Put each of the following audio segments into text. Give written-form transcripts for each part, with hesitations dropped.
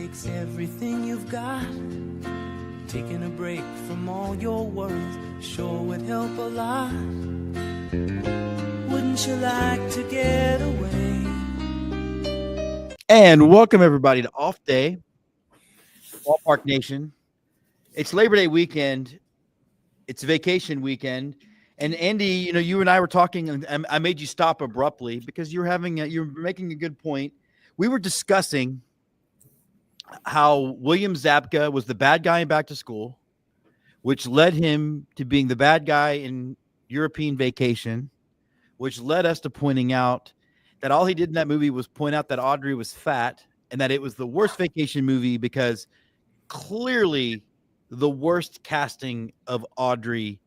takes everything you've got. Taking a break from all your worries sure would help a lot. Wouldn't you like to get away? And welcome everybody to Off Day, Ballpark Nation. It's Labor Day weekend. It's a vacation weekend. And Andy, you and I were talking, and I made you stop abruptly because you're making a good point. We were discussing how William Zabka was the bad guy in Back to School, which led him to being the bad guy in European Vacation, which led us to pointing out that all he did in that movie was point out that Audrey was fat and that it was the worst vacation movie because clearly the worst casting of Audrey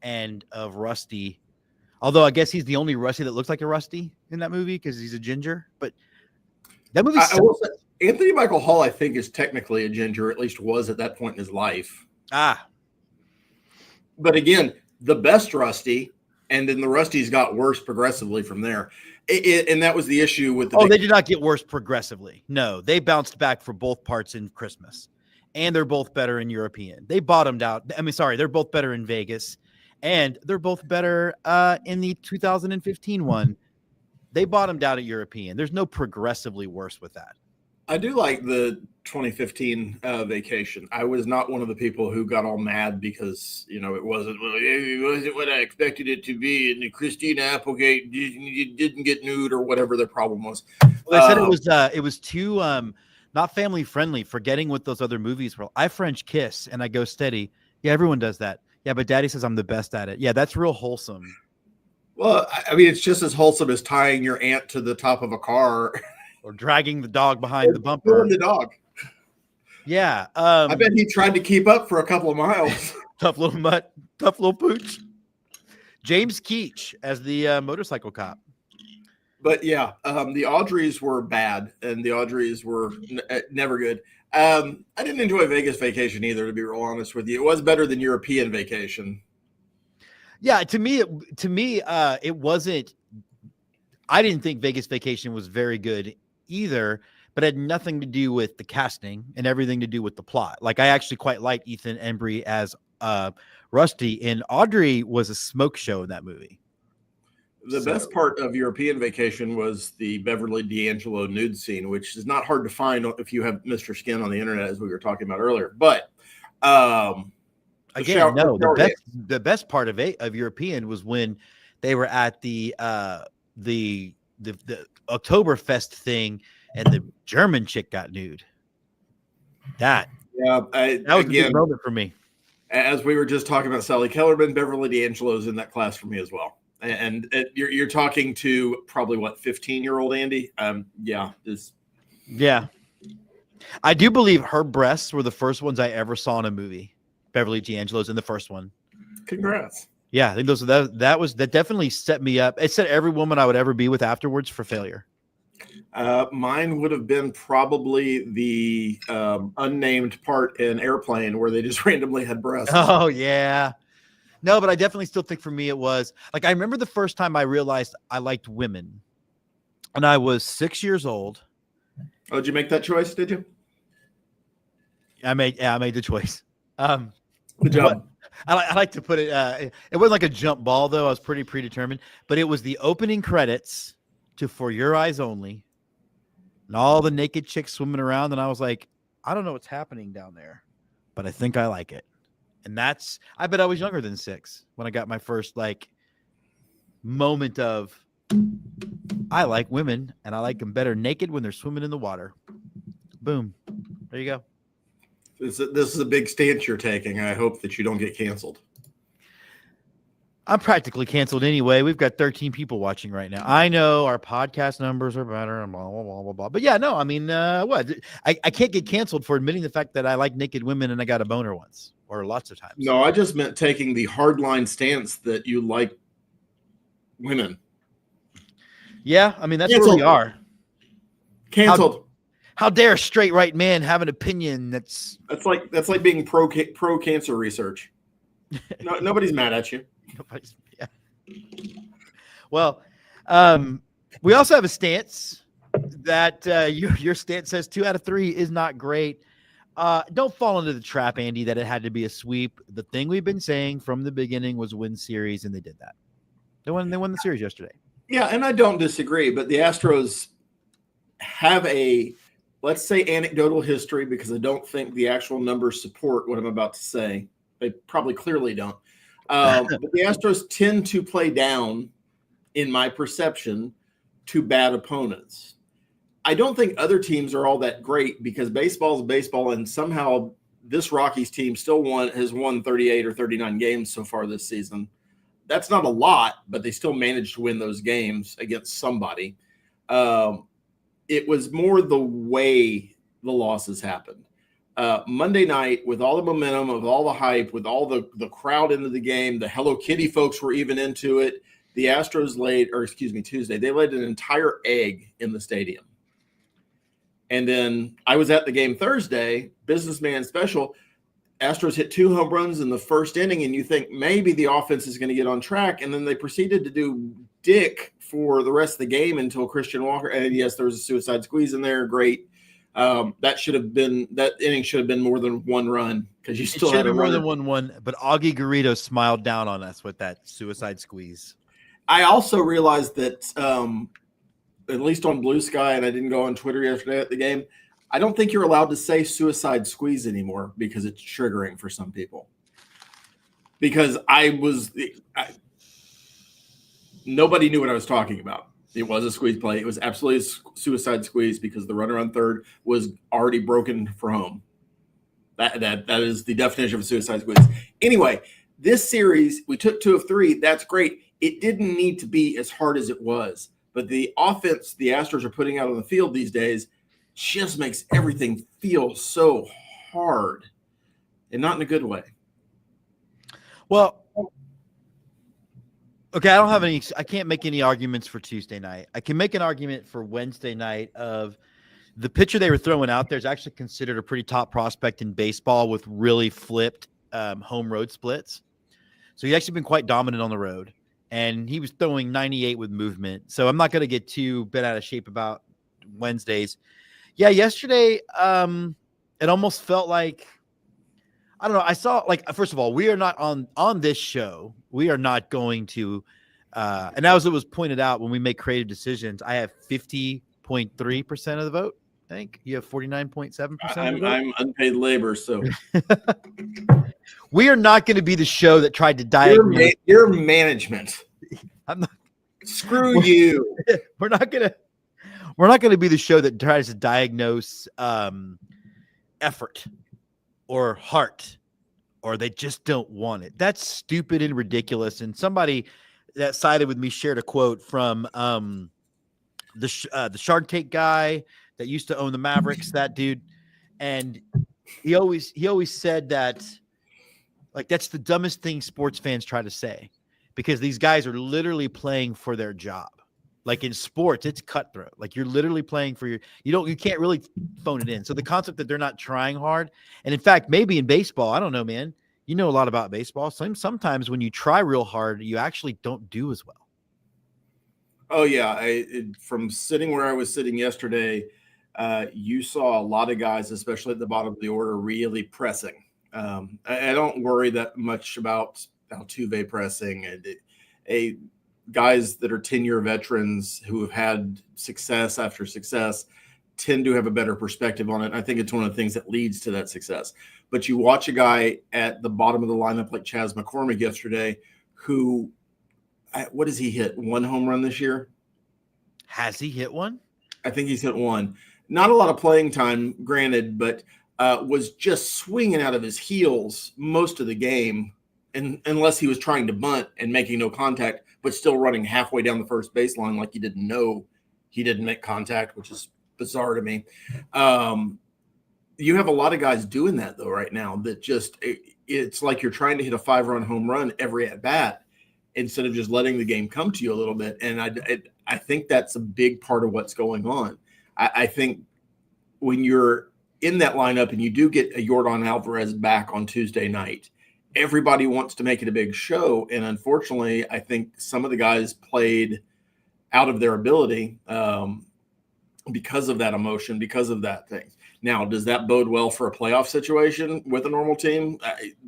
and of Rusty. Although I guess he's the only Rusty that looks like a Rusty in that movie because he's a ginger. But that movie Anthony Michael Hall, I think, is technically a ginger, at least was at that point in his life. But again, the best Rusty, and then the Rusties got worse progressively from there. And that was the issue with the... they did not get worse progressively. No, they bounced back for both parts in Christmas. And they're both better in European. They bottomed out. They're both better in Vegas. And they're both better in the 2015 one. They bottomed out at European. There's no progressively worse with that. I do like the 2015 vacation. I was not one of the people who got all mad because, it wasn't what I expected it to be. And Christina Applegate didn't get nude or whatever their problem was. Well, they said it was too not family friendly, forgetting what those other movies were. I French kiss and I go steady. Yeah, everyone does that. Yeah, but Daddy says I'm the best at it. Yeah, that's real wholesome. Well, it's just as wholesome as tying your aunt to the top of a car. Or dragging the dog behind the bumper. The dog. Yeah. I bet he tried to keep up for a couple of miles. Tough little mutt. Tough little pooch. James Keach as the motorcycle cop. But yeah, the Audreys were bad, and the Audreys were never good. I didn't enjoy Vegas Vacation either, to be real honest with you. It was better than European Vacation. Yeah, to me, it wasn't. I didn't think Vegas Vacation was very good either, but it had nothing to do with the casting and everything to do with the plot. Like, I actually quite liked Ethan Embry as Rusty, and Audrey was a smoke show in that movie. The best part of European Vacation was the Beverly D'Angelo nude scene, which is not hard to find if you have Mr. Skin on the internet, as we were talking about earlier. But the best part of European was when they were at the Oktoberfest thing and the German chick got nude. That was a big moment for me. As we were just talking about Sally Kellerman, Beverly D'Angelo's in that class for me as well. And you're talking to probably 15-year-old Andy. Yeah. I do believe her breasts were the first ones I ever saw in a movie. Beverly D'Angelo's in the first one. Congrats. Yeah, I think that definitely set me up. It set every woman I would ever be with afterwards for failure. Mine would have been probably the unnamed part in Airplane where they just randomly had breasts. Oh, yeah. No, but I definitely still think for me it was like I remember the first time I realized I liked women, and I was 6 years old. Oh, did you make that choice? Did you? I made the choice. Good job. I like to put it. It wasn't like a jump ball though. I was pretty predetermined, but it was the opening credits to For Your Eyes Only, and all the naked chicks swimming around, and I was like, I don't know what's happening down there, but I think I like it. And I bet I was younger than 6 when I got my first moment of I like women and I like them better naked when they're swimming in the water. Boom. There you go. This is a big stance you're taking. I hope that you don't get canceled. I'm practically canceled anyway. We've got 13 people watching right now. I know our podcast numbers are better and blah, blah, blah, blah, blah. But yeah, no, what? I can't get canceled for admitting the fact that I like naked women and I got a boner once or lots of times. No, I just meant taking the hardline stance that you like women. Yeah, that's canceled. Where we are. Canceled. How dare a straight right man have an opinion that's like being pro cancer research. No, nobody's mad at you. Yeah. Well, we also have a stance that your stance says 2 out of 3 is not great. Don't fall into the trap, Andy, that it had to be a sweep. The thing we've been saying from the beginning was win series, and they did that. They won the series yesterday. Yeah, and I don't disagree, but the Astros have a, let's say, anecdotal history, because I don't think the actual numbers support what I'm about to say. They probably clearly don't. But the Astros tend to play down, in my perception, to bad opponents. I don't think other teams are all that great, because baseball is baseball, and somehow this Rockies team still has won 38 or 39 games so far this season. That's not a lot, but they still managed to win those games against somebody. It was more the way the losses happened. Monday night, with all the momentum, with all the hype, with all the crowd into the game, the Hello Kitty folks were even into it. The Astros Tuesday, they laid an entire egg in the stadium. And then I was at the game Thursday, businessman special. Astros hit 2 home runs in the first inning, and you think maybe the offense is going to get on track. And then they proceeded to do dick for the rest of the game until Christian Walker. And yes, there was a suicide squeeze in there. Great. That inning should have been more than 1 run, because you still had more than 1-1. But Augie Garrido smiled down on us with that suicide squeeze. I also realized that, at least on Blue Sky, and I didn't go on Twitter yesterday at the game, I don't think you're allowed to say suicide squeeze anymore, because it's triggering for some people. Because nobody knew what I was talking about. It was a squeeze play. It was absolutely a suicide squeeze, because the runner on third was already broken for home. That is the definition of a suicide squeeze. Anyway, this series, we took 2 of 3. That's great. It didn't need to be as hard as it was. But the offense the Astros are putting out on the field these days just makes everything feel so hard, and not in a good way. Well, okay, I can't make any arguments for Tuesday night. I can make an argument for Wednesday night of the pitcher they were throwing out there is actually considered a pretty top prospect in baseball with really flipped home road splits. So he's actually been quite dominant on the road, and he was throwing 98 with movement. So I'm not going to get too bent out of shape about Wednesdays. Yeah, yesterday, it almost felt like, I don't know. I saw, like, first of all, we are not on this show. We are not going to, and as it was pointed out, when we make creative decisions, I have 50.3% of the vote. I think you have 49.7%. I'm unpaid labor, so we are not going to be the show that tried to diagnose your management. I'm not. Screw you. We're not going to be the show that tries to diagnose effort or heart, or they just don't want it. That's stupid and ridiculous. And somebody that sided with me shared a quote from the Shark Tank guy that used to own the Mavericks, that dude. And he always said that, like, that's the dumbest thing sports fans try to say, because these guys are literally playing for their job. Like in sports, it's cutthroat. Like you're literally playing for you can't really phone it in. So the concept that they're not trying hard, and in fact, maybe in baseball, I don't know, man, you know a lot about baseball. Sometimes when you try real hard, you actually don't do as well. Oh yeah. From sitting where I was sitting yesterday, you saw a lot of guys, especially at the bottom of the order, really pressing. I don't worry that much about Altuve pressing, and guys that are 10-year veterans who have had success after success tend to have a better perspective on it. And I think it's one of the things that leads to that success. But you watch a guy at the bottom of the lineup like Chas McCormick yesterday, who, what has he hit? 1 home run this year? Has he hit 1? I think he's hit 1. Not a lot of playing time, granted, but was just swinging out of his heels most of the game, and unless he was trying to bunt and making no contact, but still running halfway down the first baseline like he didn't know he didn't make contact, which is bizarre to me. You have a lot of guys doing that, though, right now, that just it's like you're trying to hit a 5-run home run every at-bat instead of just letting the game come to you a little bit. And I think that's a big part of what's going on. I think when you're in that lineup and you do get a Yordan Alvarez back on Tuesday night, everybody wants to make it a big show. And unfortunately, I think some of the guys played out of their ability. because of that emotion, because of that thing. Now, does that bode well for a playoff situation with a normal team?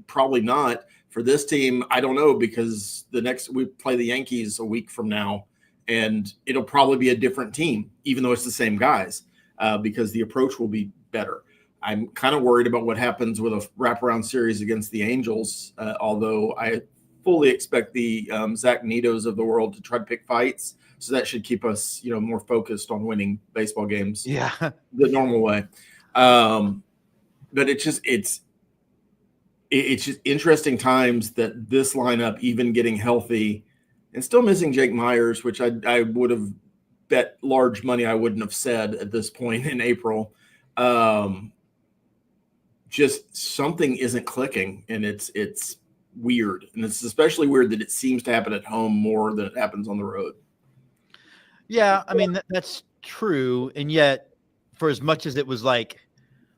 Probably not. For this team, I don't know, because we play the Yankees a week from now, and it'll probably be a different team, even though it's the same guys, because the approach will be better. I'm kind of worried about what happens with a wraparound series against the Angels, although I fully expect the Zach Nitos of the world to try to pick fights. So that should keep us, more focused on winning baseball games the normal way. But it's just interesting times that this lineup, even getting healthy and still missing Jake Myers, which I would have bet large money I wouldn't have said at this point in April. Just something isn't clicking, and it's weird. And it's especially weird that it seems to happen at home more than it happens on the road. Yeah, I mean, that's true. And yet, for as much as it was like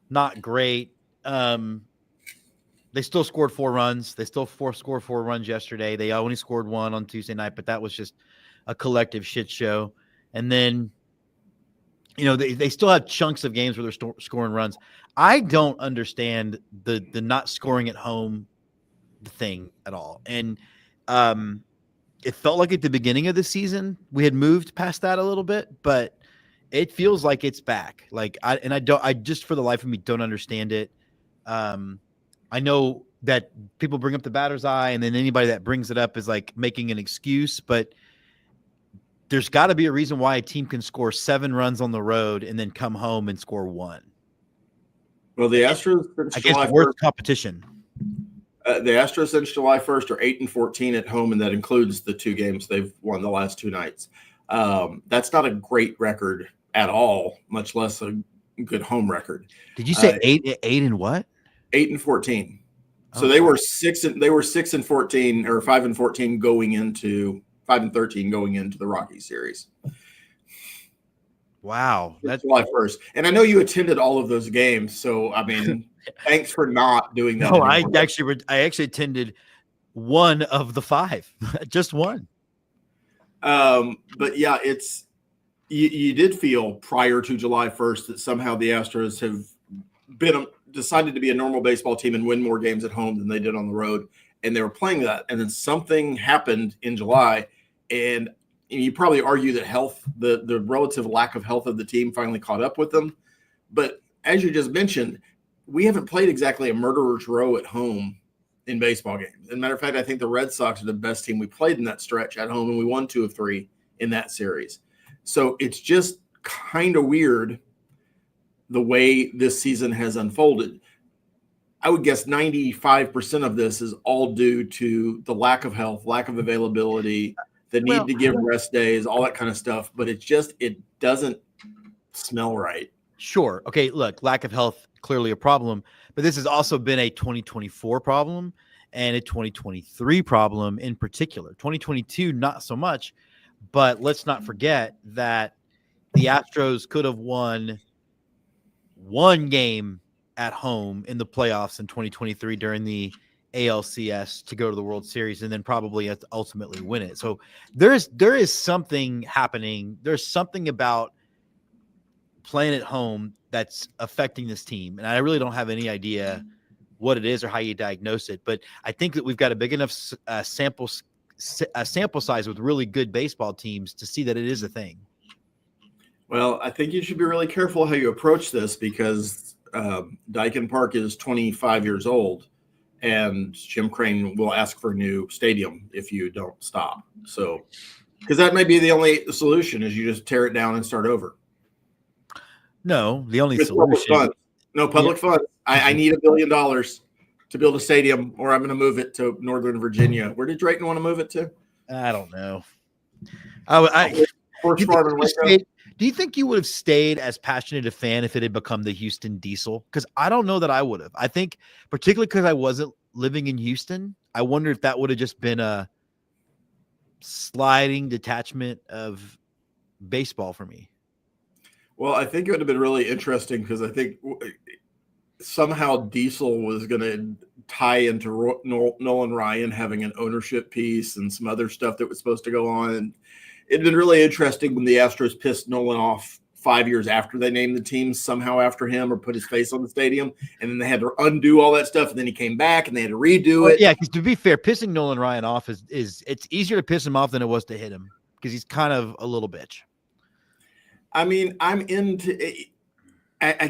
not great, they still scored 4 runs. They still scored 4 runs yesterday. They only scored 1 on Tuesday night, but that was just a collective shit show. And then, they still have chunks of games where they're scoring runs. I don't understand the not scoring at home thing at all. And it felt like at the beginning of the season we had moved past that a little bit, but it feels like it's back. Like I just for the life of me don't understand it. I know that people bring up the batter's eye, and then anybody that brings it up is like making an excuse, but there's got to be a reason why a team can score 7 runs on the road and then come home and score 1. Well, the Astros, I guess the worst competition. The Astros since July 1st are 8-14 at home, and that includes the 2 games they've won the last 2 nights. That's not a great record at all, much less a good home record. Did you say 8 and what? 8-14. So they were 6-14 or 5-14 going into 5-13 going into the Rockies series. Wow, that's July 1st. And I know you attended all of those games, so I mean, thanks for not doing that. No, I actually attended 1 of the 5, just 1. But yeah, you did feel prior to July 1st that somehow the Astros have decided to be a normal baseball team and win more games at home than they did on the road, and they were playing that. And then something happened in July, and you probably argue that the relative lack of health of the team finally caught up with them. But as you just mentioned, we haven't played exactly a murderer's row at home in baseball games. As a matter of fact, I think the Red Sox are the best team we played in that stretch at home, and we won 2 of 3 in that series. So it's just kind of weird the way this season has unfolded. I would guess 95% of this is all due to the lack of health, lack of availability, the need to give rest days, all that kind of stuff. But it doesn't smell right. Sure. Okay, look, lack of health, clearly a problem, but this has also been a 2024 problem and a 2023 problem in particular. 2022, not so much, but let's not forget that the Astros could have won 1 game at home in the playoffs in 2023 during the ALCS to go to the World Series and then probably ultimately win it. So there is something happening. There's something about playing at home that's affecting this team. And I really don't have any idea what it is or how you diagnose it. But I think that we've got a big enough sample size with really good baseball teams to see that it is a thing. Well, I think you should be really careful how you approach this because Dyken Park is 25 years old, and Jim Crane will ask for a new stadium if you don't stop. So, because that may be the only solution is you just tear it down and start over. No, the only solution. Public funds. I need $1 billion to build a stadium, or I'm going to move it to Northern Virginia. Where did Drayton want to move it to? I don't know. Do you think you would have stayed as passionate a fan if it had become the Houston Diesel? Because I don't know that I would have. I think, particularly because I wasn't living in Houston, I wonder if that would have just been a sliding detachment of baseball for me. Well, I think it would have been really interesting because I think somehow Diesel was going to tie into Nolan Ryan having an ownership piece and some other stuff that was supposed to go on. And it'd been really interesting when the Astros pissed Nolan off 5 years after they named the team somehow after him or put his face on the stadium. And then they had to undo all that stuff. And then he came back and they had to redo it. Yeah, because to be fair, pissing Nolan Ryan off is it's easier to piss him off than it was to hit him because he's kind of a little bitch. I mean, I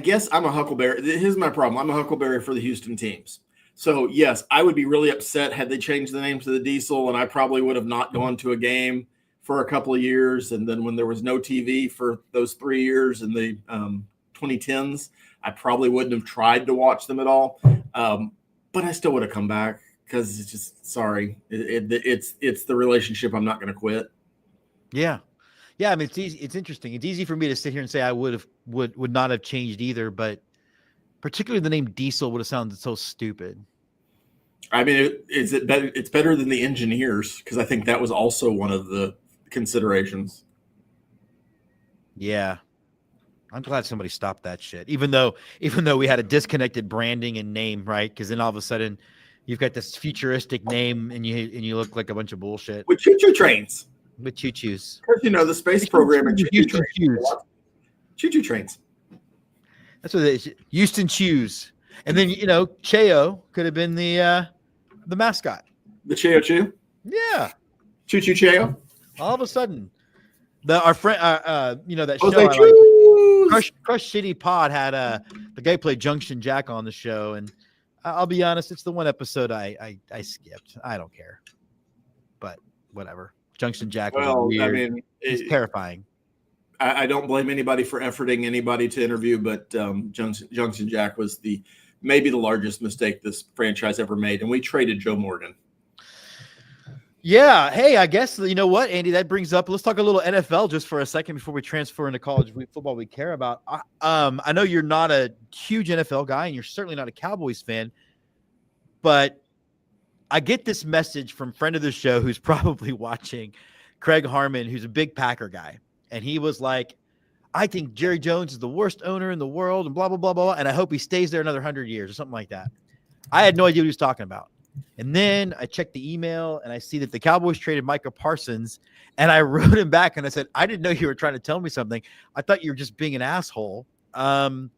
guess I'm a huckleberry. Here's my problem. I'm a huckleberry for the Houston teams. So, yes, I would be really upset had they changed the name to the Diesel, and I probably would have not gone to a game for a couple of years. And then when there was no TV for those 3 years in the 2010s, I probably wouldn't have tried to watch them at all. But I still would have come back because it's just, sorry. It's the relationship I'm not going to quit. Yeah. Yeah, I mean, it's easy. It's interesting. It's easy for me to sit here and say I would not have changed either, but particularly the name Diesel would have sounded so stupid. I mean, is it better? It's better than the Engineers because I think that was also one of the considerations. Yeah, I'm glad somebody stopped that shit. Even though we had a disconnected branding and name, right? Because then all of a sudden you've got this futuristic name and you look like a bunch of bullshit With choo-choo trains. with choo-choos. Because the space program and Houston Chews. choo-choo trains. That's what it is. Houston Chews. And then Cheo could have been the mascot. The Cheo Choo? Yeah. Choo Choo Cheo? All of a sudden, our friend, that Oh, show, they I choose. like, Crush Shitty Pod had the guy played Junction Jack on the show, and I'll be honest, it's the one episode I skipped. I don't care, but whatever. Junction Jack was weird. I mean, it's terrifying. I don't blame anybody for efforting anybody to interview, but Junction Jack was maybe the largest mistake this franchise ever made, and we traded Joe Morgan. Yeah. Hey, I guess you know what, Andy. That brings up. Let's talk a little NFL just for a second before we transfer into college football we care about. I know you're not a huge NFL guy, and you're certainly not a Cowboys fan, but I get this message from friend of the show who's probably watching, Craig Harmon, who's a big Packer guy. And he was like, I think Jerry Jones is the worst owner in the world and blah, blah, blah, blah. And I hope he stays there another 100 years or something like that. I had no idea what he was talking about. And then I checked the email and I see that the Cowboys traded Micah Parsons. And I wrote him back and I said, I didn't know you were trying to tell me something. I thought you were just being an asshole. I've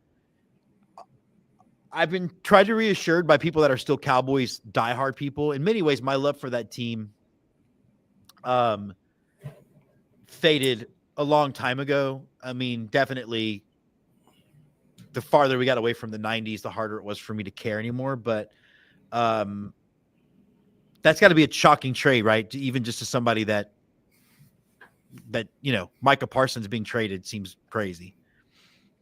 been tried to reassured by people that are still Cowboys diehard people. In many ways, my love for that team faded a long time ago. I mean, definitely the farther we got away from the 90s, the harder it was for me to care anymore. But that's got to be a shocking trade, right? Even just to somebody that Micah Parsons being traded seems crazy.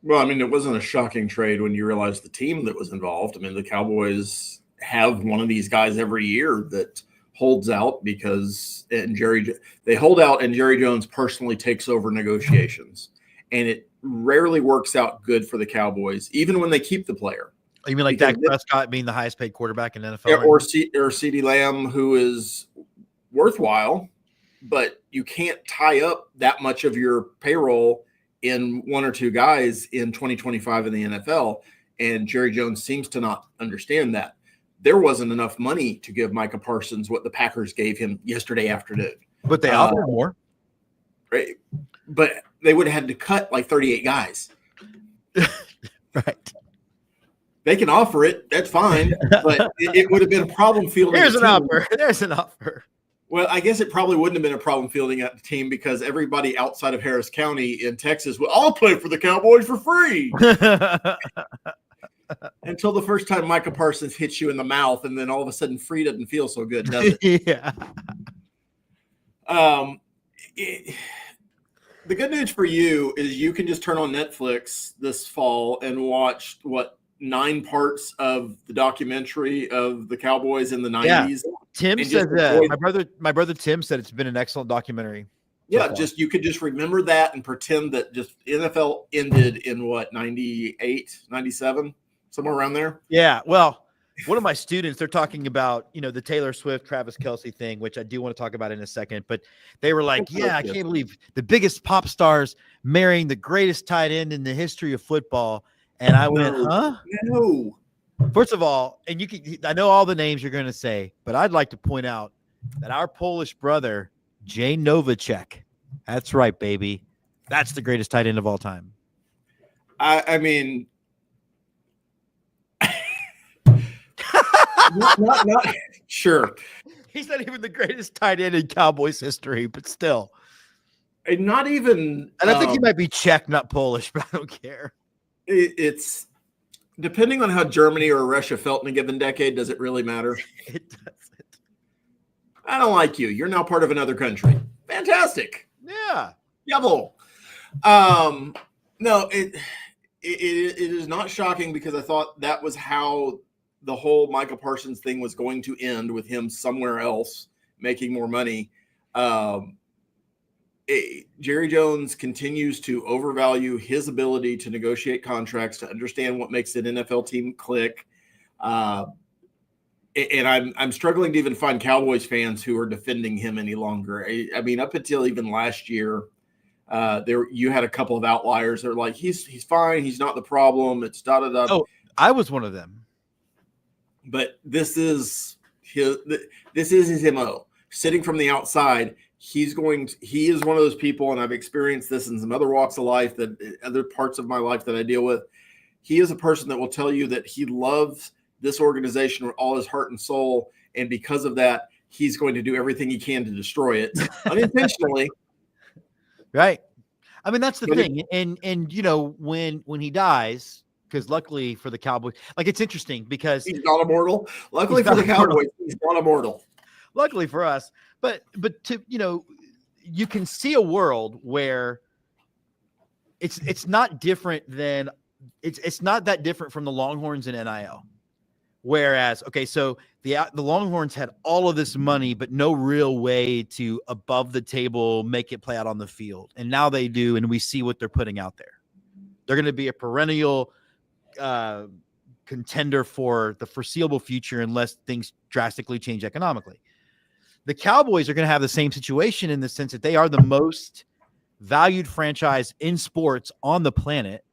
Well, I mean, it wasn't a shocking trade when you realize the team that was involved. I mean, the Cowboys have one of these guys every year that holds out they hold out and Jerry Jones personally takes over negotiations, and it rarely works out good for the Cowboys, even when they keep the player. You mean like Dak Prescott being the highest paid quarterback in NFL? Yeah, or CeeDee Lamb, who is worthwhile, but you can't tie up that much of your payroll in one or two guys in 2025 in the NFL. And Jerry Jones seems to not understand that. There wasn't enough money to give Micah Parsons what the Packers gave him yesterday afternoon. But they offered more. Right. But they would have had to cut like 38 guys. Right. They can offer it. That's fine. But it would have been a problem fielding. There's an offer. Well, I guess it probably wouldn't have been a problem fielding at the team because everybody outside of Harris County in Texas will all play for the Cowboys for free. Until the first time Micah Parsons hits you in the mouth, and then all of a sudden free doesn't feel so good, does it? Yeah. The good news for you is you can just turn on Netflix this fall and watch 9 parts of the documentary of the Cowboys in the 90s. Yeah. Tim said my brother Tim said it's been an excellent documentary. Yeah, you could just remember that and pretend that just NFL ended in 98, 97, somewhere around there. Yeah. Well, one of my students, they're talking about, the Taylor Swift, Travis Kelce thing, which I do want to talk about in a second, but they were like, I can't believe the biggest pop stars marrying the greatest tight end in the history of football. And I went, huh? No. First of all, and I know all the names you're going to say, but I'd like to point out that our Polish brother, Jay Novacek, that's right, baby. That's the greatest tight end of all time. I mean, not sure. He's not even the greatest tight end in Cowboys history, but still. Not even. And I think he might be Czech, not Polish, but I don't care. It's depending on how Germany or Russia felt in a given decade. Does it really matter? It doesn't. I don't like you. You're now part of another country. Fantastic. Yeah. Yabble. No, it is not shocking because I thought that was how the whole Michael Parsons thing was going to end, with him somewhere else making more money. Jerry Jones continues to overvalue his ability to negotiate contracts, to understand what makes an NFL team click. And I'm struggling to even find Cowboys fans who are defending him any longer. I mean, up until even last year, you had a couple of outliers that are like, he's fine, he's not the problem. It's da da da. Oh, I was one of them. But this is his MO. Sitting from the outside, he is one of those people, and I've experienced this in some other walks of life, that other parts of my life that I deal with. He is a person that will tell you that he loves this organization with all his heart and soul, and because of that, he's going to do everything he can to destroy it unintentionally. Right. I mean, that's the thing. And you know, when he dies, because luckily for the Cowboys, like, it's interesting because he's not immortal. Luckily for the Cowboys, he's not immortal. Luckily for us, but to, you know, you can see a world where it's not different than it's not that different from the Longhorns in NIL. Whereas, okay, so the Longhorns had all of this money, but no real way to above the table make it play out on the field. And now they do, and we see what they're putting out there. They're going to be a perennial contender for the foreseeable future unless things drastically change economically. The Cowboys are going to have the same situation in the sense that they are the most valued franchise in sports on the planet,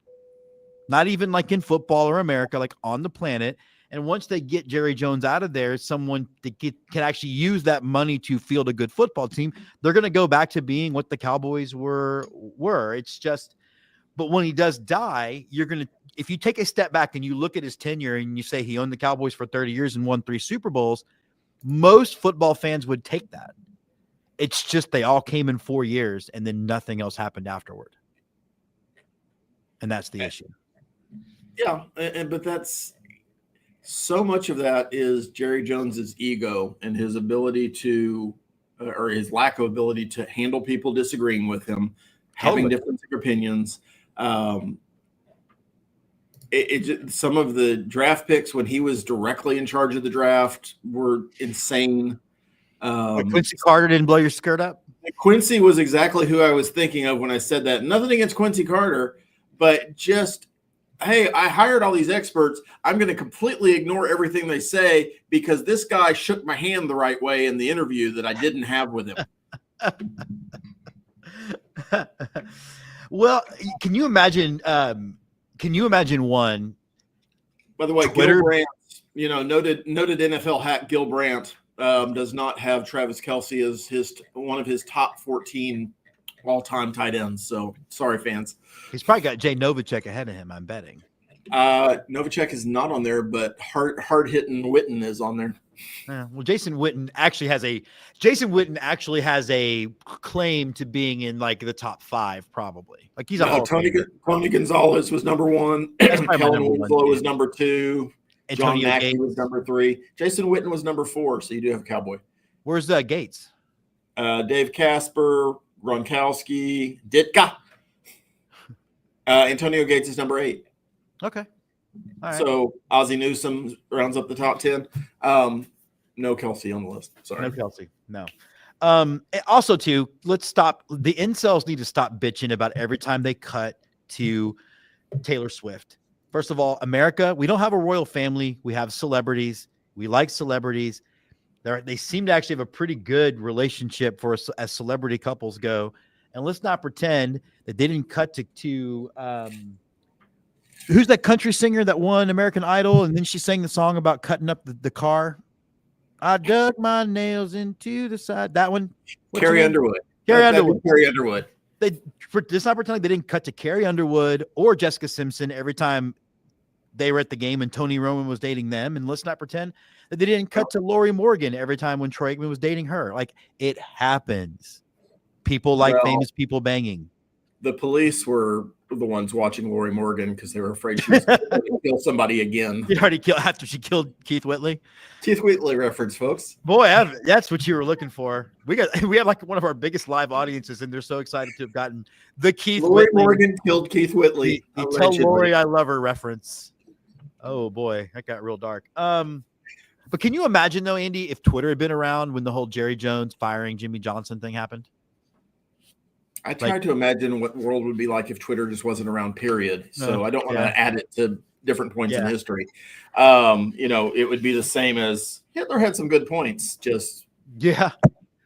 not even like in football or America, like on the planet. And once they get Jerry Jones out of there, someone that can actually use that money to field a good football team, they're going to go back to being what the Cowboys were. It's just, but when he does die, you're going to, if you take a step back and you look at his tenure and you say he owned the Cowboys for 30 years and won 3 Super Bowls, most football fans would take that. It's just they all came in 4 years and then nothing else happened afterward. And that's the issue. Yeah, but that's so much of that is Jerry Jones's ego and his ability to, or his lack of ability to handle people disagreeing with him, having different opinions. Some of the draft picks when he was directly in charge of the draft were insane. Quincy Carter didn't blow your skirt up? Quincy was exactly who I was thinking of when I said that. Nothing against Quincy Carter, but just, hey, I hired all these experts. I'm going to completely ignore everything they say because this guy shook my hand the right way in the interview that I didn't have with him. Well, can you imagine one? By the way, Twitter? Gil Brandt, noted NFL hack Gil Brandt does not have Travis Kelce as one of his top 14 all-time tight ends. So sorry, fans. He's probably got Jay Novacek ahead of him, I'm betting. Novacek is not on there, but hard-hitting Witten is on there. Well, Jason Witten actually has a claim to being in like the top 5, probably. Like he's Tony Gonzalez was number 1. Kellen Winslow was number 2. John Mackey was number 3. Jason Witten was number 4. So you do have a Cowboy. Where's Gates? Dave Casper, Gronkowski, Ditka. Antonio Gates is number 8. Okay. All right. So Ozzie Newsome rounds up the top 10. No Kelce on the list. Sorry. No Kelce. No. Also, too, let's stop. The incels need to stop bitching about every time they cut to Taylor Swift. First of all, America, we don't have a royal family. We have celebrities. We like celebrities. They seem to actually have a pretty good relationship as celebrity couples go. And let's not pretend that they didn't cut to who's that country singer that won American Idol? And then she sang the song about cutting up the car. I dug my nails into the side. That one. Carrie Underwood. Carrie Underwood. Carrie Underwood. let's not pretend like they didn't cut to Carrie Underwood or Jessica Simpson every time they were at the game and Tony Roman was dating them. And let's not pretend that they didn't cut to Lori Morgan every time when Troy Aikman was dating her. Like, it happens. People like famous people banging. The police were the ones watching Lori Morgan because they were afraid she was going to kill somebody again. You already killed after she killed Keith Whitley. Keith Whitley reference, folks. Boy, that's what you were looking for. We have like one of our biggest live audiences, and they're so excited to have gotten the Keith Lori Whitley. Morgan killed Keith Whitley. You tell Lori I love her reference. Oh boy, that got real dark. But can you imagine though, Andy, if Twitter had been around when the whole Jerry Jones firing Jimmy Johnson thing happened? I tried to imagine what the world would be like if Twitter just wasn't around, period. So I don't want to add it to different points in history. It would be the same as Hitler had some good points, just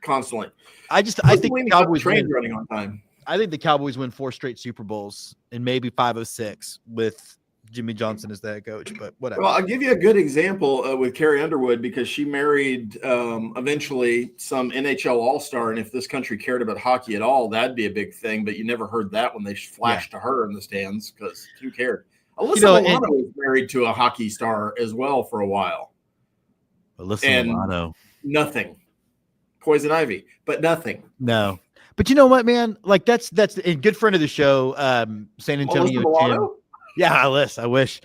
constantly. I think the Cowboys running on time. I think the Cowboys win 4 straight Super Bowls and maybe 5 of 6 with Jimmy Johnson as the head coach, but whatever. Well, I'll give you a good example with Carrie Underwood because she married eventually some NHL All-Star, and if this country cared about hockey at all, that'd be a big thing, but you never heard that when they flashed to her in the stands because who cared? Alyssa Milano was married to a hockey star as well for a while. Alyssa Milano. Nothing. Poison Ivy, but nothing. No. But you know what, man? Like that's a good friend of the show, San Antonio Tim. Yeah, I wish.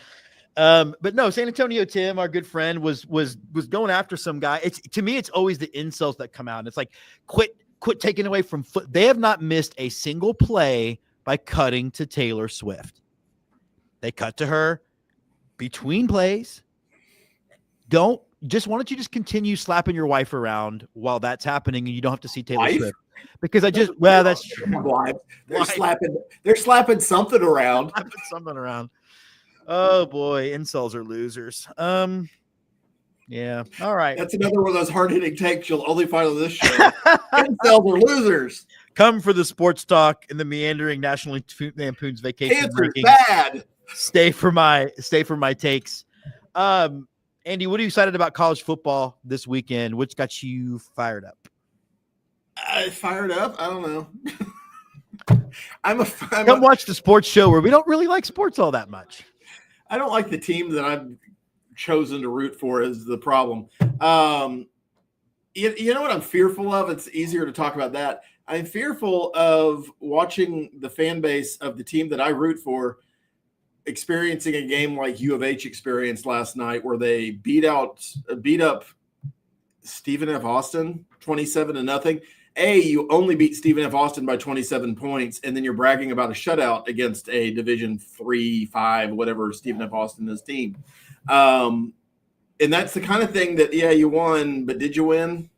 But no, San Antonio Tim, our good friend, was going after some guy. To me, it's always the insults that come out. It's like, quit taking away from foot. They have not missed a single play by cutting to Taylor Swift. They cut to her between plays. Why don't you just continue slapping your wife around while that's happening and you don't have to see Taylor Swift? Because that's true. They're slapping something around. Oh boy, incels are losers. Yeah. All right. That's another one of those hard-hitting takes you'll only find on this show. Incels are losers. Come for the sports talk and the meandering National Lampoon's Vacation. Cancer's bad. Stay for my takes. Andy, what are you excited about college football this weekend? What's got you fired up? Fired up? I don't know. Come watch the sports show where we don't really like sports all that much. I don't like the team that I've chosen to root for is the problem. You know what I'm fearful of? It's easier to talk about that. I'm fearful of watching the fan base of the team that I root for experiencing a game like U of H experienced last night where they beat up Stephen F. Austin 27-0. You only beat Stephen F. Austin by 27 points, and then you're bragging about a shutout against a Division 3-5, whatever Stephen F. Austin is team. And that's the kind of thing that, you won, but did you win?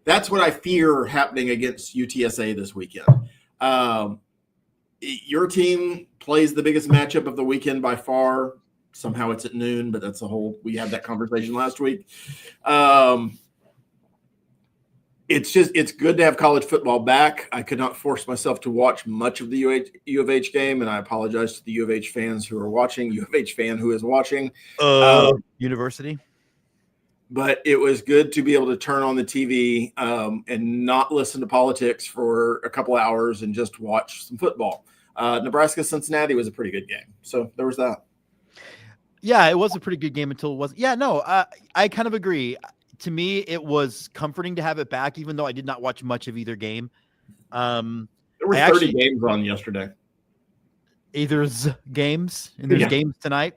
That's what I fear happening against UTSA this weekend. Your team plays the biggest matchup of the weekend by far. Somehow it's at noon, but we had that conversation last week. It's good to have college football back. I could not force myself to watch much of the U of H game, and I apologize to the U of H fans who are watching, U of H fan who is watching. University. But it was good to be able to turn on the TV and not listen to politics for a couple hours and just watch some football. Nebraska-Cincinnati was a pretty good game. So there was that. Yeah, it was a pretty good game until it wasn't. Yeah, no, I kind of agree. To me, it was comforting to have it back, even though I did not watch much of either game. There were 30 games on yesterday. There's games, and there's games tonight.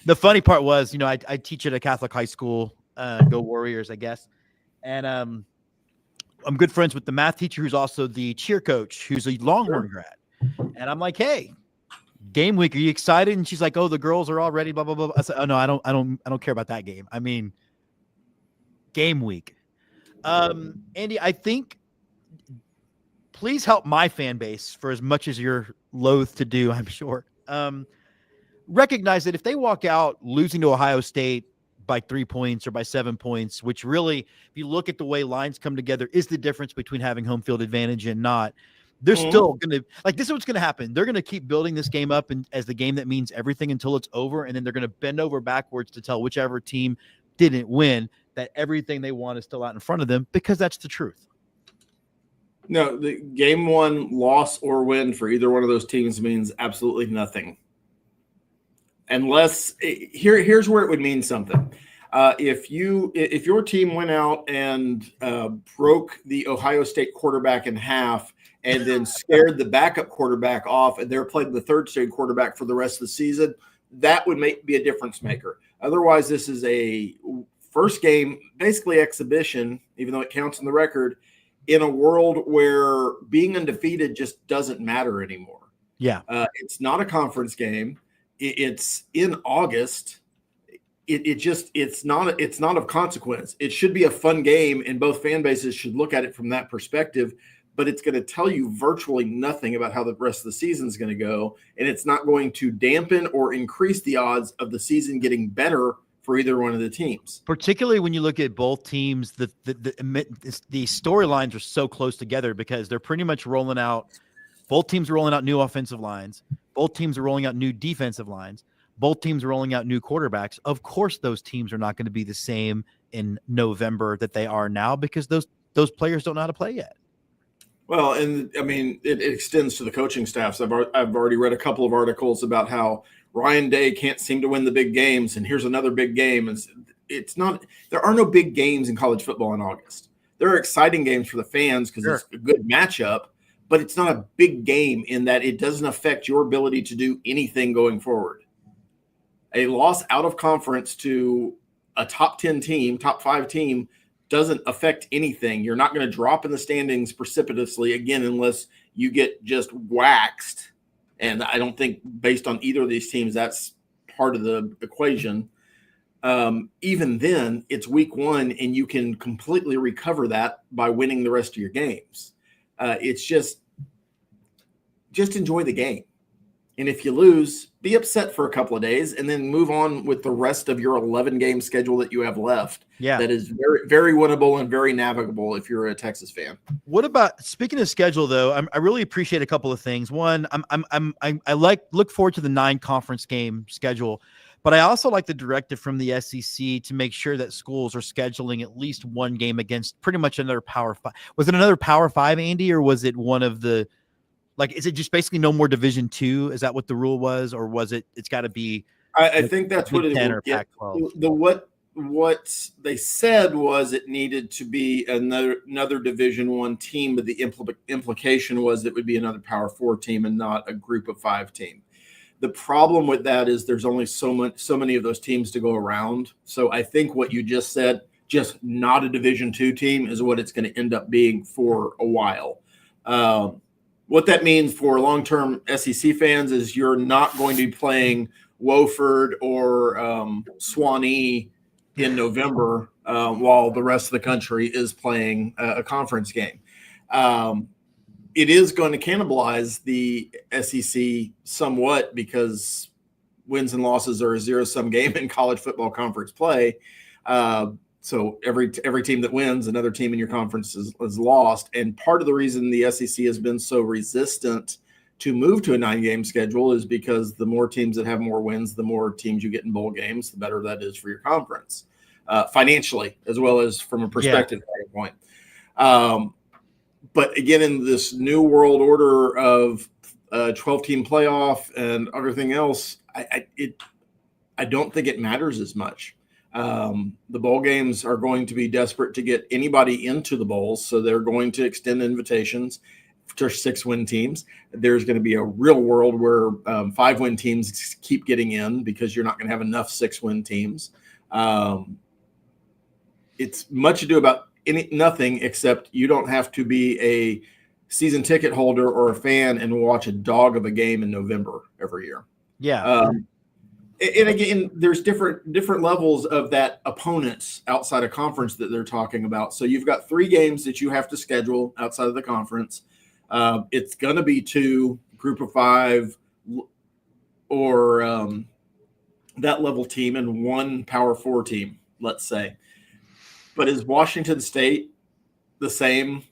The funny part was, I teach at a Catholic high school. Go Warriors, I guess. And I'm good friends with the math teacher who's also the cheer coach, who's a Longhorn grad. And I'm like, hey, game week, are you excited? And she's like, oh, the girls are all ready, blah, blah, blah. I said, oh no, I don't care about that game. I mean, game week. Andy, I think please help my fan base for as much as you're loath to do, I'm sure. Recognize that if they walk out losing to Ohio State by 3 points or by 7 points, which really, if you look at the way lines come together, is the difference between having home field advantage and not. They're still going to, this is what's going to happen. They're going to keep building this game up as the game that means everything until it's over, and then they're going to bend over backwards to tell whichever team didn't win that everything they want is still out in front of them, because that's the truth. No, the game one loss or win for either one of those teams means absolutely nothing. Unless here's where it would mean something. If your team went out and broke the Ohio State quarterback in half and then scared the backup quarterback off and they're playing the third string quarterback for the rest of the season, that would be a difference maker. Otherwise, this is a first game, basically exhibition, even though it counts in the record, in a world where being undefeated just doesn't matter anymore. Yeah. It's not a conference game. It's in August. It's not of consequence. It should be a fun game, and both fan bases should look at it from that perspective. But it's going to tell you virtually nothing about how the rest of the season is going to go, and it's not going to dampen or increase the odds of the season getting better for either one of the teams. Particularly when you look at both teams, the storylines are so close together because they're pretty much rolling out. Both teams are rolling out new offensive lines. Both teams are rolling out new defensive lines. Both teams are rolling out new quarterbacks. Of course, those teams are not going to be the same in November that they are now because those players don't know how to play yet. Well, and I mean, it extends to the coaching staffs. I've already read a couple of articles about how Ryan Day can't seem to win the big games, and here's another big game. And it's not. There are no big games in college football in August. There are exciting games for the fans because It's a good matchup, but it's not a big game in that it doesn't affect your ability to do anything going forward. A loss out of conference to a top 10 team, top 5 team, doesn't affect anything. You're not going to drop in the standings precipitously again unless you get just waxed. And I don't think based on either of these teams, that's part of the equation. Even then, it's week one, and you can completely recover that by winning the rest of your games. It's just enjoy the game. And if you lose, be upset for a couple of days and then move on with the rest of your 11-game schedule that you have left. Yeah. That is very, very winnable and very navigable if you're a Texas fan. What about, speaking of schedule though, I really appreciate a couple of things. One, I look forward to the 9-conference game schedule, but I also like the directive from the SEC to make sure that schools are scheduling at least one game against pretty much another Power 5. Was it another Power 5, Andy, or was it one of the, like, is it just basically no more Division II? Is that what the rule was, or was it's got to be? I think that's what it was. What they said was it needed to be another Division I team, but the implication was it would be another Power 4 team and not a Group of 5 team. The problem with that is there's only so many of those teams to go around. So I think what you just said, just not a Division II team, is what it's going to end up being for a while. What that means for long-term SEC fans is you're not going to be playing Wofford or Swanee in November while the rest of the country is playing a conference game. It is going to cannibalize the SEC somewhat because wins and losses are a zero-sum game in college football conference play. So every team that wins, another team in your conference is lost. And part of the reason the SEC has been so resistant to move to a 9-game schedule is because the more teams that have more wins, the more teams you get in bowl games, the better that is for your conference, financially, as well as from a perspective standpoint. But again, in this new world order of 12-team playoff and everything else, I don't think it matters as much. The bowl games are going to be desperate to get anybody into the bowls, so they're going to extend invitations to 6-win teams. There's going to be a real world where 5-win teams keep getting in because you're not going to have enough 6-win teams. It's much ado about nothing except you don't have to be a season ticket holder or a fan and watch a dog of a game in November every year. Yeah. And again, there's different levels of that opponents outside of conference that they're talking about. So you've got 3 games that you have to schedule outside of the conference. It's going to be 2 Group of 5 or that level team and 1 Power 4 team, let's say. But is Washington State the same?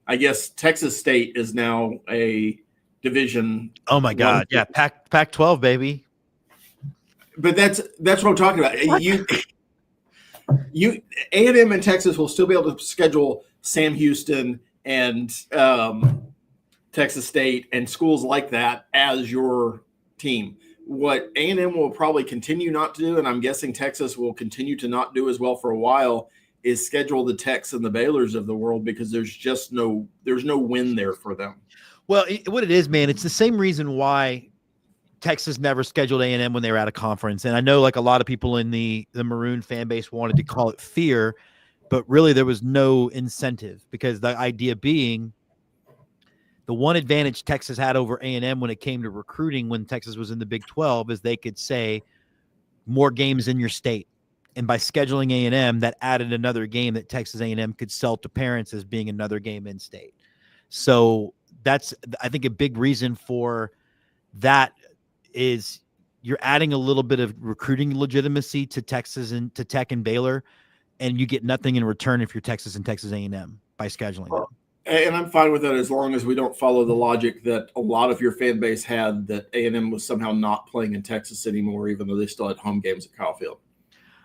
I guess Texas State is now a division. Oh my God. Yeah. Pac-12, baby. But that's what I'm talking about. A&M and Texas will still be able to schedule Sam Houston and Texas State and schools like that as your team. What A&M will probably continue not to do, and I'm guessing Texas will continue to not do as well for a while, is schedule the Techs and the Baylors of the world, because there's no win there for them. Well, what it is, man, it's the same reason why Texas never scheduled A&M when they were at a conference. And I know like a lot of people in the Maroon fan base wanted to call it fear, but really there was no incentive, because the idea being the one advantage Texas had over A&M when it came to recruiting when Texas was in the Big 12 is they could say more games in your state. And by scheduling A&M, that added another game that Texas A&M could sell to parents as being another game in state. So that's, I think, a big reason for that is you're adding a little bit of recruiting legitimacy to Texas and to Tech and Baylor, and you get nothing in return if you're Texas and Texas A&M by scheduling them. And I'm fine with that as long as we don't follow the logic that a lot of your fan base had, that A&M was somehow not playing in Texas anymore, even though they still had home games at Kyle Field.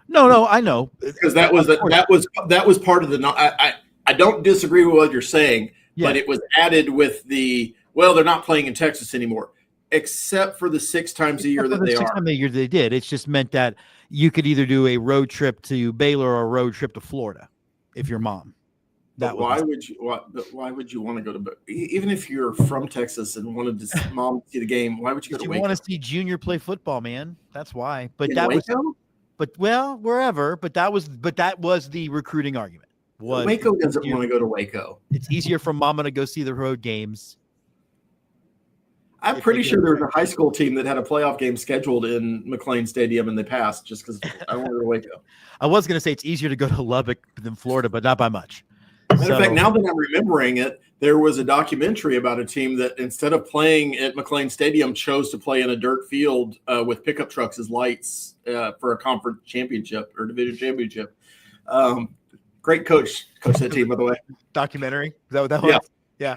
No, I know, because that was part of the. I don't disagree with what you're saying, but it was added with the, well, they're not playing in Texas anymore, except for the 6 times a year that they are. 6 times a year they did. It's just meant that you could either do a road trip to Baylor or a road trip to Florida if your mom. Why would you want to go to, even if you're from Texas and wanted to mom see the game? Why would you go to Waco? You want to see Junior play football, man. That's why. But in that Waco? Wherever. But that was the recruiting argument. Waco doesn't want to go to Waco. It's easier for mama to go see the road games. I'm pretty sure there was a high school team that had a playoff game scheduled in McLean Stadium and they passed just because I don't want to go to Waco. I was going to say it's easier to go to Lubbock than Florida, but not by much. Matter of fact, now that I'm remembering it, there was a documentary about a team that instead of playing at McLean Stadium chose to play in a dirt field with pickup trucks as lights for a conference championship or division championship. Great coach that team, by the way. Documentary? Is that what that was? Yeah.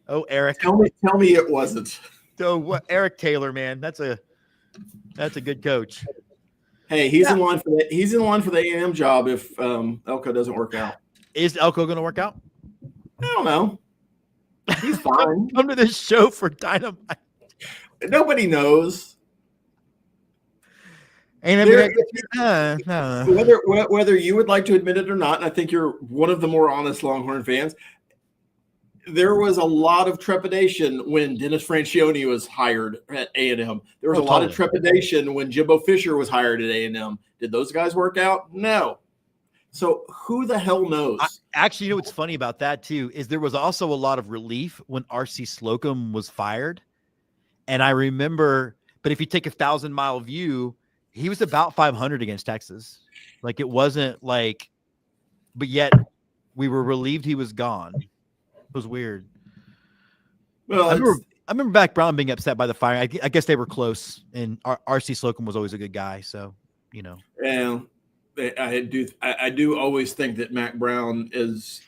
Oh, Eric. Tell me it wasn't. Oh, what? Eric Taylor, man. That's a good coach. Hey, he's in line for the A&M job if Elko doesn't work out. Is Elko going to work out? I don't know. He's fine. Come to this show for Dynamite. Nobody knows. Whether you would like to admit it or not, and I think you're one of the more honest Longhorn fans, there was a lot of trepidation when Dennis Francione was hired at A&M. There was a lot of trepidation when Jimbo Fisher was hired at A&M. Did those guys work out? No. So who the hell knows? Actually, you know what's funny about that too is there was also a lot of relief when R.C. Slocum was fired. And I remember, but if you take 1,000-mile view, he was about 500 against Texas. Like it wasn't like, but yet we were relieved he was gone. It was weird. Well, I remember Mac Brown being upset by the fire. I guess they were close, and R.C. Slocum was always a good guy. So, you know. Yeah. I do always think that Mac Brown, as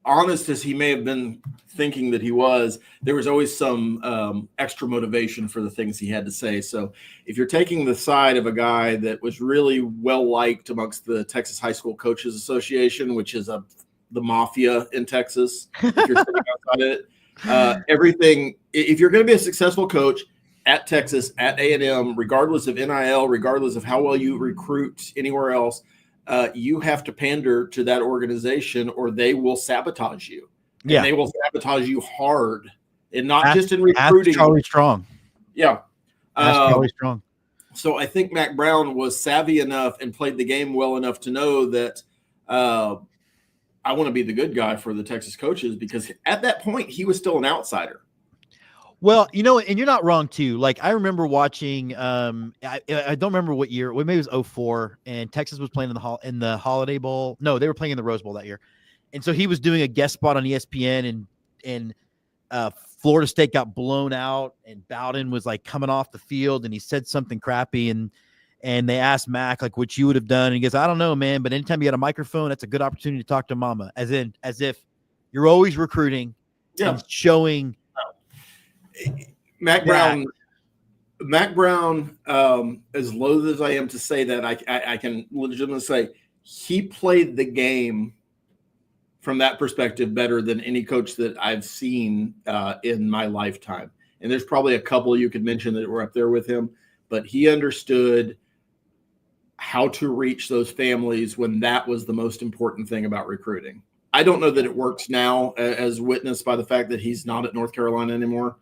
honest as he may have been thinking that he was, there was always some extra motivation for the things he had to say. So if you're taking the side of a guy that was really well liked amongst the Texas High School Coaches Association, which is the mafia in Texas, if you're sitting outside of it, everything. If you're going to be a successful coach at Texas, at A&M, regardless of NIL, regardless of how well you recruit anywhere else, you have to pander to that organization or they will sabotage you. And they will sabotage you hard, and not just in recruiting. Charlie Strong. Yeah. Charlie Strong. So I think Mac Brown was savvy enough and played the game well enough to know that I want to be the good guy for the Texas coaches, because at that point he was still an outsider. Well, you know, and you're not wrong too. Like I remember watching, I don't remember what year. Maybe it was 2004, and Texas was playing in the Holiday Bowl. No, they were playing in the Rose Bowl that year, and so he was doing a guest spot on ESPN, and Florida State got blown out, and Bowden was like coming off the field, and he said something crappy, and they asked Mac like what you would have done, and he goes, I don't know, man, but anytime you got a microphone, that's a good opportunity to talk to mama, as if you're always recruiting and showing. Mac Brown, as loath as I am to say that, I can legitimately say he played the game from that perspective better than any coach that I've seen in my lifetime. And there's probably a couple you could mention that were up there with him, but he understood how to reach those families when that was the most important thing about recruiting. I don't know that it works now, as witnessed by the fact that he's not at North Carolina anymore.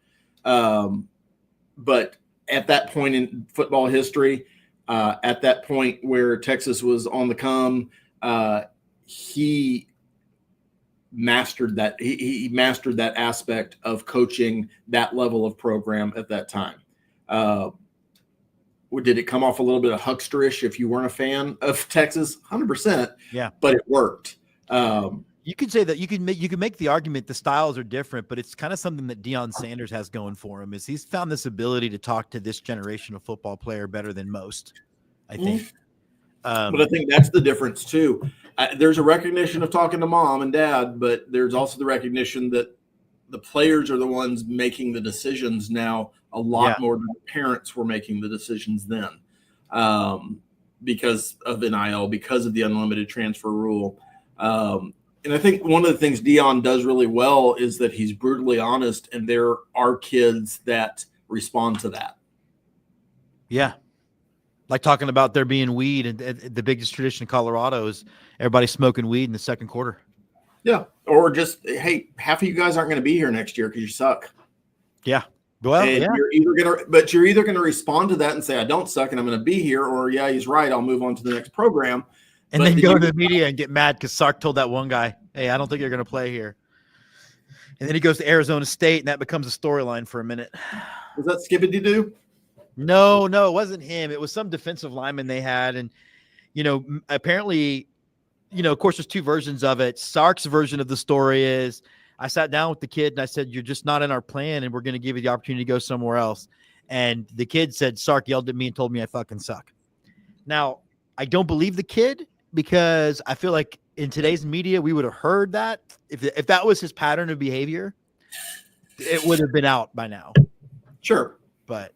But at that point in football history, at that point where Texas was on the come, he mastered that. He mastered that aspect of coaching that level of program at that time. Did it come off a little bit of hucksterish if you weren't a fan of Texas? 100%. Yeah, but it worked. You could say that you can make the argument the styles are different, but it's kind of something that Deion Sanders has going for him, is he's found this ability to talk to this generation of football player better than most, I think. But I think that's the difference too. There's a recognition of talking to mom and dad, but there's also the recognition that the players are the ones making the decisions now a lot more than the parents were making the decisions then, because of NIL, because of the unlimited transfer rule. And I think one of the things Deion does really well is that he's brutally honest, and there are kids that respond to that. Yeah. Like talking about there being weed, and the biggest tradition in Colorado is everybody smoking weed in the second quarter. Yeah. Or just, hey, half of you guys aren't going to be here next year because you suck. Yeah. Well, and you're either going to respond to that and say, I don't suck and I'm going to be here, or yeah, he's right, I'll move on to the next program. And then go to the media and get mad because Sark told that one guy, hey, I don't think you're going to play here. And then he goes to Arizona State, and that becomes a storyline for a minute. Was that Skibbity-Doo? No, it wasn't him. It was some defensive lineman they had. And, apparently, of course, there's two versions of it. Sark's version of the story is, I sat down with the kid and I said, you're just not in our plan, and we're going to give you the opportunity to go somewhere else. And the kid said, Sark yelled at me and told me I fucking suck. Now, I don't believe the kid, because I feel like in today's media, we would have heard that. If that was his pattern of behavior, it would have been out by now. Sure. But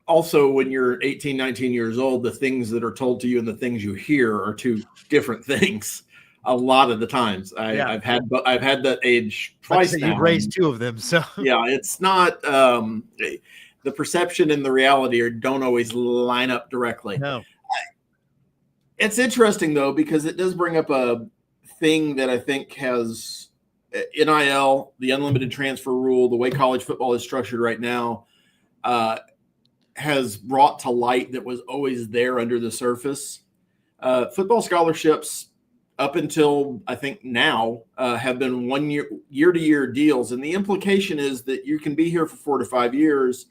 also, when you're 18, 19 years old, the things that are told to you and the things you hear are two different things. A lot of the times, I've had that age twice now. You've raised two of them, so yeah, it's not the perception and the reality don't always line up directly. No. It's interesting, though, because it does bring up a thing that I think has NIL, the unlimited transfer rule, the way college football is structured right now, has brought to light that was always there under the surface. Football scholarships, up until I think now, have been year-to-year deals. And the implication is that you can be here for 4 to 5 years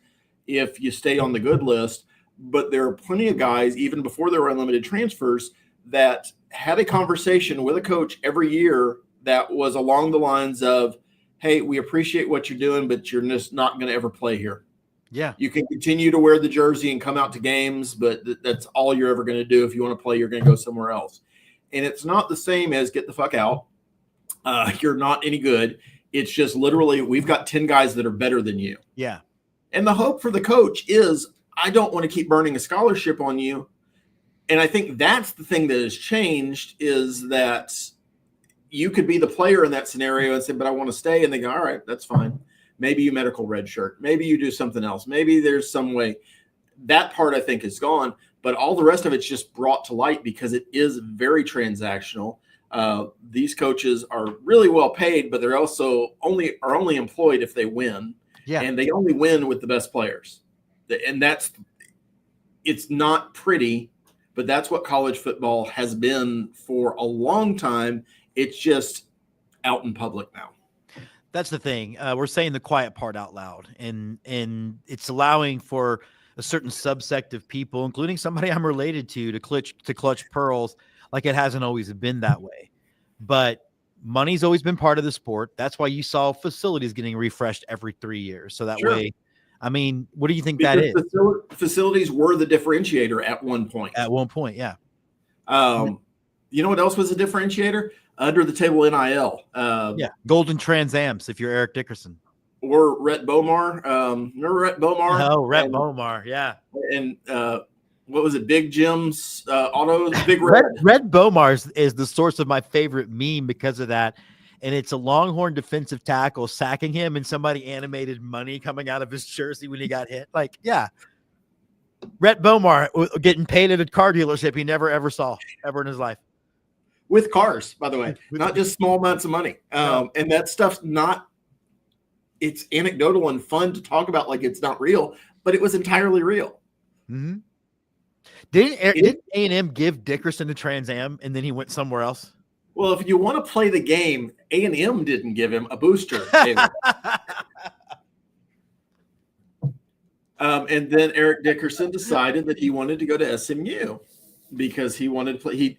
if you stay on the good list. But there are plenty of guys, even before there were unlimited transfers, that had a conversation with a coach every year that was along the lines of, hey, we appreciate what you're doing, but you're just not going to ever play here. Yeah. You can continue to wear the jersey and come out to games, but that's all you're ever going to do. If you want to play, you're going to go somewhere else. And it's not the same as get the fuck out. You're not any good. It's just literally, we've got 10 guys that are better than you. Yeah. And the hope for the coach is, I don't want to keep burning a scholarship on you. And I think that's the thing that has changed, is that you could be the player in that scenario and say, but I want to stay. And they go, all right, that's fine. Maybe you medical red shirt. Maybe you do something else. Maybe there's some way. That part I think is gone, but all the rest of it's just brought to light because it is very transactional. These coaches are really well paid, but they're also only employed if they win. Yeah. And they only win with the best players. And it's not pretty, but that's what college football has been for a long time. It's just out in public now. That's the thing. We're saying the quiet part out loud, and it's allowing for a certain subsect of people, including somebody I'm related to clutch pearls, like it hasn't always been that way. But money's always been part of the sport. That's why you saw facilities getting refreshed every 3 years. So that way, I mean, what do you think that is? Facilities were the differentiator at one point. At one point, yeah. You know what else was a differentiator? Under the table NIL. Golden Trans Amps, if you're Eric Dickerson. Or Rhett Bomar. Remember Rhett Bomar? Oh, Rhett Bomar, yeah. And what was it? Big Jim's auto, Big Red. Red Bomar is the source of my favorite meme because of that. And it's a Longhorn defensive tackle sacking him, and somebody animated money coming out of his jersey when he got hit. Like, yeah. Red Bomar getting paid at a car dealership he never ever saw ever in his life. With cars, by the way, not just small amounts of money. And that stuff's not, it's anecdotal and fun to talk about like it's not real, but it was entirely real. Mm-hmm. Did A&M give Dickerson a Trans Am and then he went somewhere else? Well, if you want to play the game, A&M didn't give him a booster. And then Eric Dickerson decided that he wanted to go to SMU because he wanted to play.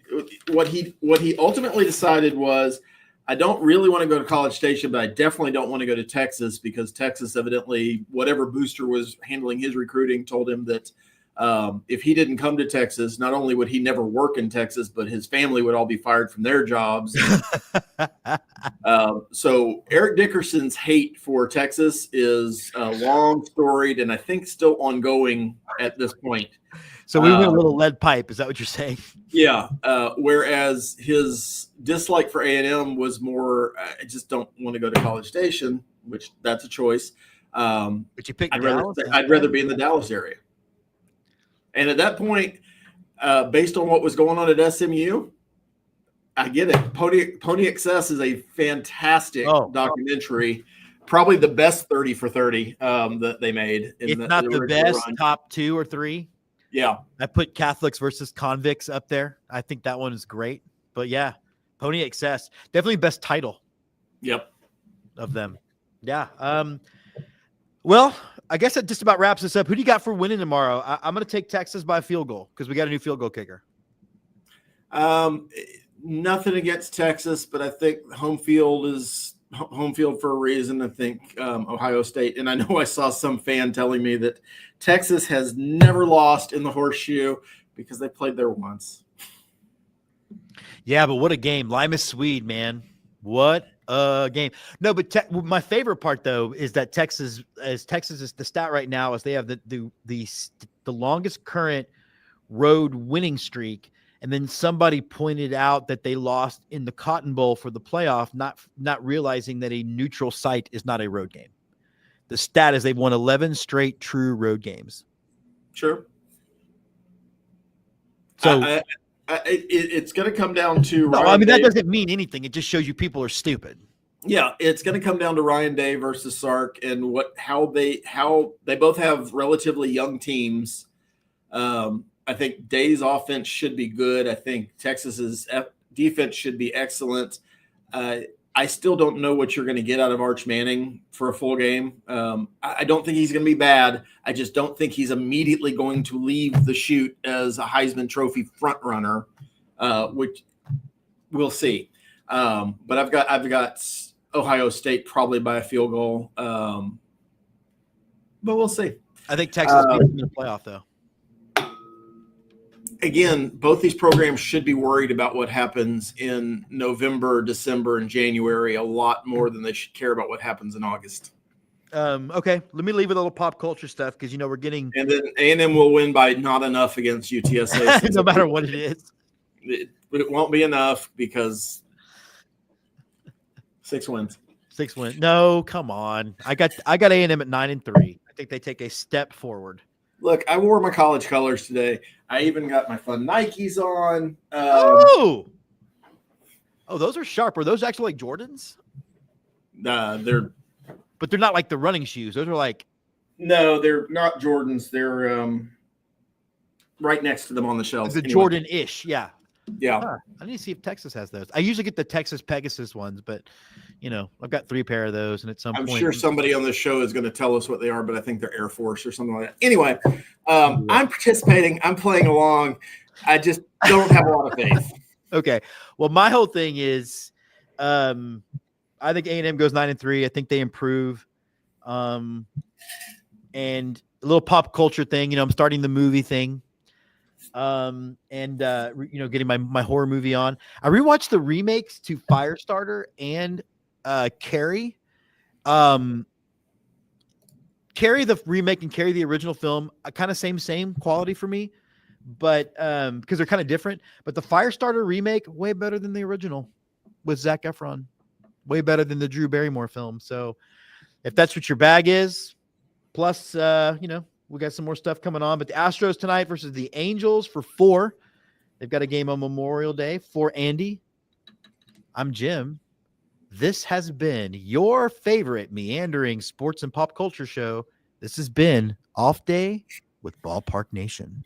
What he ultimately decided was, I don't really want to go to College Station, but I definitely don't want to go to Texas because Texas evidently, whatever booster was handling his recruiting, told him that if he didn't come to Texas, not only would he never work in Texas, but his family would all be fired from their jobs. So Eric Dickerson's hate for Texas is long storied and I think still ongoing at this point. So we went a little lead pipe. Is that what you're saying? Yeah. Whereas his dislike for A&M was more, I just don't want to go to College Station, which that's a choice. But you picked Dallas? I'd rather be in the Dallas area. And at that point, based on what was going on at SMU, I get it. Pony Excess is a fantastic documentary, probably the best 30 for 30 that they made. If not the best, top 2 or 3. Yeah. I put Catholics versus Convicts up there. I think that one is great. But yeah, Pony Excess, definitely best title. Yep. Of them. Yeah. Well, I guess that just about wraps us up. Who do you got for winning tomorrow? I'm going to take Texas by a field goal because we got a new field goal kicker. Nothing against Texas, but I think home field is home field for a reason. I think Ohio State, and I know I saw some fan telling me that Texas has never lost in the Horseshoe because they played there once. Yeah, but what a game. Lima Swede, man. What a game. No, but my favorite part, though, is that Texas is the stat right now is they have the longest current road winning streak. And then somebody pointed out that they lost in the Cotton Bowl for the playoff, not realizing that a neutral site is not a road game. The stat is they've won 11 straight true road games. Sure. So it's going to come down to no, I mean, that doesn't mean anything. It just shows you people are stupid. Yeah, it's going to come down to Ryan Day versus Sark and how they both have relatively young teams. I think Day's offense should be good. I think Texas's defense should be excellent. I still don't know what you're going to get out of Arch Manning for a full game. I don't think he's going to be bad. I just don't think he's immediately going to leave the chute as a Heisman Trophy front runner, which we'll see. But I've got Ohio State probably by a field goal, but we'll see. I think Texas beats them in the playoff, though. Again, both these programs should be worried about what happens in November, December, and January a lot more than they should care about what happens in August. Okay, let me leave a little pop culture stuff because we're getting. And then A&M will win by not enough against UTSA. No matter what it is. It won't be enough because 6 wins. 6 wins. No, come on. I got A&M at 9-3. I think they take a step forward. Look, I wore my college colors today. I even got my fun Nikes on. Oh, those are sharp. Are those actually like Jordans? But they're not like the running shoes. Those are like. No, they're not Jordans. They're right next to them on the shelf. The Jordan-ish, yeah. Yeah. I need to see if Texas has those. I usually get the Texas Pegasus ones, but I've got 3 pair of those, and at some point, I'm sure somebody on this show is going to tell us what they are, but I think they're Air Force or something like that. Anyway, I'm participating. I'm playing along. I just don't have a lot of faith. Okay. Well, my whole thing is, I think A&M goes 9-3. I think they improve. And a little pop culture thing. I'm starting the movie thing. Getting my horror movie on. I rewatched the remakes to Firestarter and Carrie. Carrie the remake and Carrie the original film, kind of same quality for me, but because they're kind of different. But the Firestarter remake, way better than the original with Zac Efron, way better than the Drew Barrymore film. So if that's what your bag is, plus we got some more stuff coming on. But the Astros tonight versus the Angels for 4. They've got a game on Memorial Day. For Andy, I'm Jim. This has been your favorite meandering sports and pop culture show. This has been Off Day with Ballpark Nation.